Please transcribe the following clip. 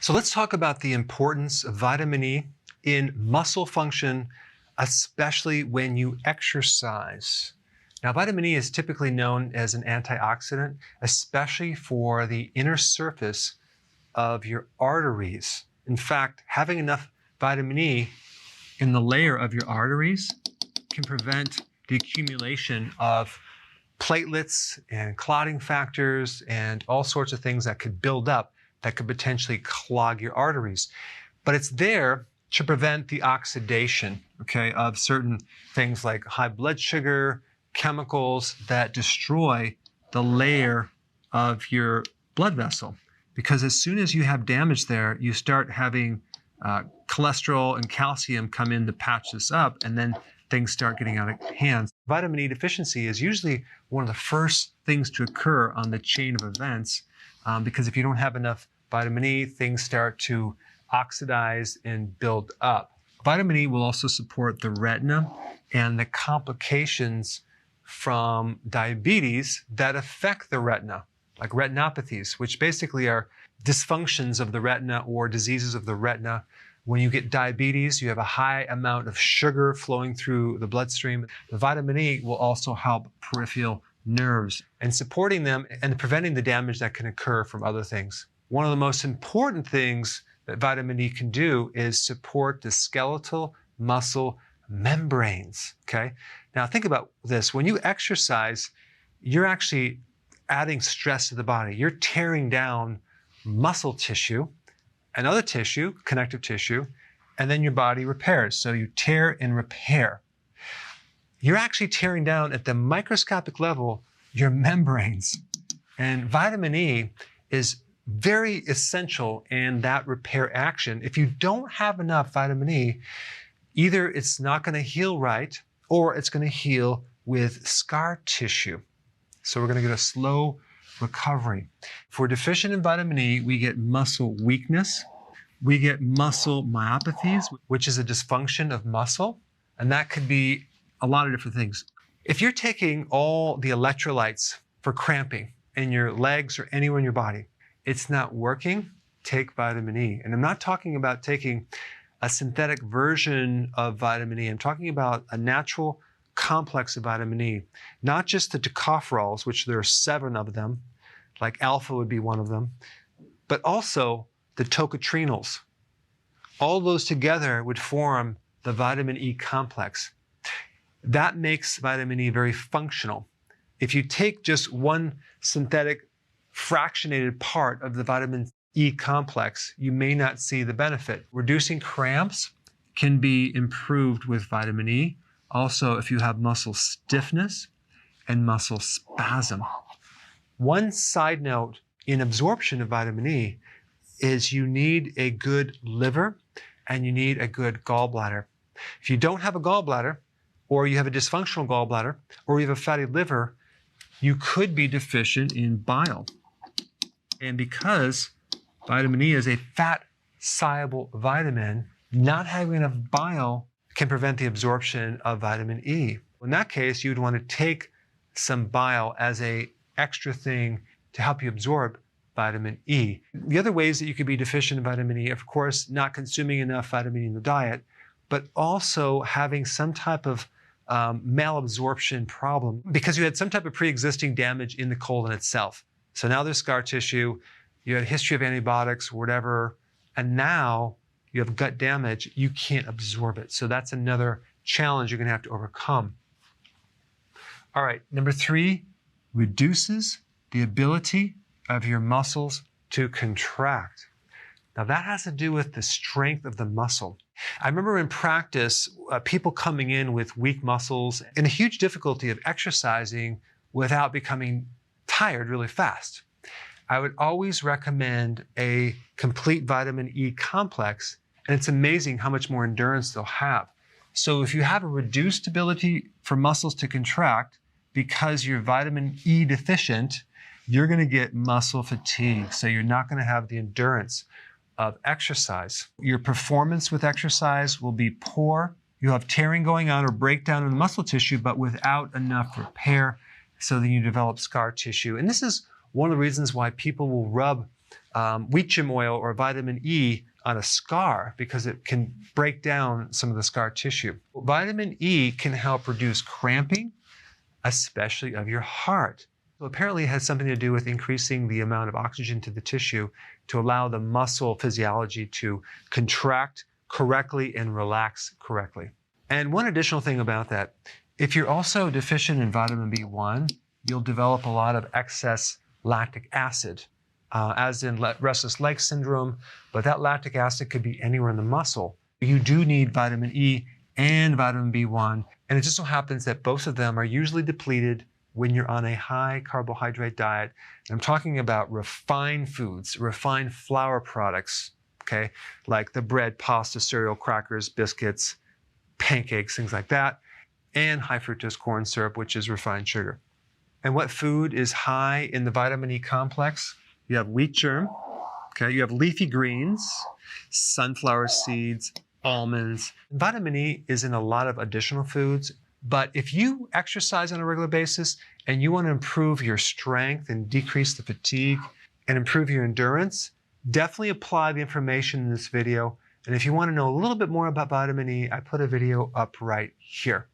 So let's talk about the importance of vitamin E in muscle function, especially when you exercise. Now, vitamin E is typically known as an antioxidant, especially for the inner surface of your arteries. In fact, having enough vitamin E in the layer of your arteries can prevent the accumulation of platelets and clotting factors and all sorts of things that could build up that could potentially clog your arteries. But it's there to prevent the oxidation, of certain things like high blood sugar, chemicals that destroy the layer of your blood vessel. Because as soon as you have damage there, you start having cholesterol and calcium come in to patch this up, and then things start getting out of hand. Vitamin E deficiency is usually one of the first things to occur on the chain of events, because if you don't have enough vitamin E, things start to oxidize and build up. Vitamin E will also support the retina and the complications from diabetes that affect the retina, like retinopathies, which basically are dysfunctions of the retina or diseases of the retina. When you get diabetes, you have a high amount of sugar flowing through the bloodstream. The vitamin E will also help peripheral nerves and supporting them and preventing the damage that can occur from other things. One of the most important things that vitamin E can do is support the skeletal muscle membranes, Now think about this. When you exercise, you're actually adding stress to the body. You're tearing down muscle tissue and other tissue, connective tissue, and then your body repairs. So you tear and repair. You're actually tearing down at the microscopic level your membranes. And vitamin E is very essential in that repair action. If you don't have enough vitamin E, either it's not going to heal right, or it's going to heal with scar tissue. So we're going to get a slow recovery. If we're deficient in vitamin E, we get muscle weakness. We get muscle myopathies, which is a dysfunction of muscle. And that could be a lot of different things. If you're taking all the electrolytes for cramping in your legs or anywhere in your body, it's not working, take vitamin E. And I'm not talking about taking a synthetic version of vitamin E. I'm talking about a natural complex of vitamin E, not just the tocopherols, which there are 7 of them, like alpha would be one of them, but also the tocotrienols. All those together would form the vitamin E complex. That makes vitamin E very functional. If you take just one synthetic fractionated part of the vitamin E complex, you may not see the benefit. Reducing cramps can be improved with vitamin E. Also, if you have muscle stiffness and muscle spasm. One side note in absorption of vitamin E is you need a good liver and you need a good gallbladder. If you don't have a gallbladder, or you have a dysfunctional gallbladder, or you have a fatty liver, you could be deficient in bile. And because vitamin E is a fat-soluble vitamin, not having enough bile can prevent the absorption of vitamin E. In that case, you'd want to take some bile as an extra thing to help you absorb vitamin E. The other ways that you could be deficient in vitamin E, of course, not consuming enough vitamin E in the diet, but also having some type of malabsorption problem because you had some type of pre-existing damage in the colon itself. So now there's scar tissue, you had a history of antibiotics, whatever, and now you have gut damage, you can't absorb it. So that's another challenge you're going to have to overcome. All right, number 3, reduces the ability of your muscles to contract. Now that has to do with the strength of the muscle. I remember in practice, people coming in with weak muscles and a huge difficulty of exercising without becoming tired really fast. I would always recommend a complete vitamin E complex, and it's amazing how much more endurance they'll have. So if you have a reduced ability for muscles to contract because you're vitamin E deficient, you're going to get muscle fatigue. So you're not going to have the endurance of exercise. Your performance with exercise will be poor. You'll have tearing going on or breakdown in the muscle tissue, but without enough repair, so then you develop scar tissue. And this is one of the reasons why people will rub wheat germ oil or vitamin E on a scar because it can break down some of the scar tissue. Vitamin E can help reduce cramping, especially of your heart. So apparently it has something to do with increasing the amount of oxygen to the tissue to allow the muscle physiology to contract correctly and relax correctly. And one additional thing about that, if you're also deficient in vitamin B1, you'll develop a lot of excess lactic acid, as in restless leg syndrome, but that lactic acid could be anywhere in the muscle. You do need vitamin E and vitamin B1, and it just so happens that both of them are usually depleted when you're on a high carbohydrate diet. And I'm talking about refined foods, refined flour products, okay, like the bread, pasta, cereal, crackers, biscuits, pancakes, things like that, and high fructose corn syrup, which is refined sugar. And what food is high in the vitamin E complex? You have wheat germ, okay, you have leafy greens, sunflower seeds, almonds. Vitamin E is in a lot of additional foods, but if you exercise on a regular basis and you want to improve your strength and decrease the fatigue and improve your endurance, definitely apply the information in this video. And if you want to know a little bit more about vitamin E, I put a video up right here.